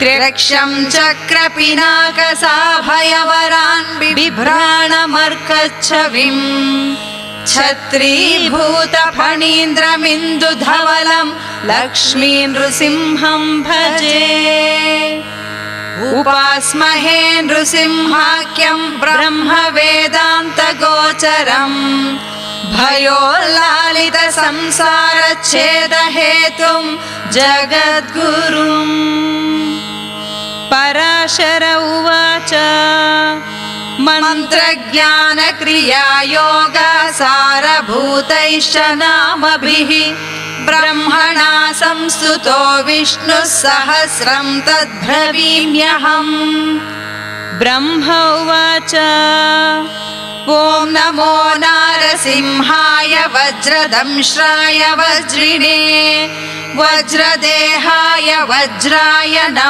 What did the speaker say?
त्र्यक्षं चक्रपिनाकसाभयवरान् बिभ्राणमर्कच्छविम् छत्रीभूतफणीन्द्रमिन्दुधवलं लक्ष्मी नृसिंहं भजे। उपास्महे नृसिंहाख्यं ब्रह्मवेदान्तगोचरम् भयोल्लालितसंसारच्छेदहेतुं जगद्गुरुम्। पराशर उवाच मन्त्रज्ञानक्रियायोगसारभूतैश्च नामभिः ब्रह्मणा संस्तुतो विष्णुः सहस्रं तद्ब्रवीम्यहम्। ब्रह्म उवाच ॐ नमो नारसिंहाय वज्रदंश्राय वज्रिणे वज्रदेहाय वज्राय नमः।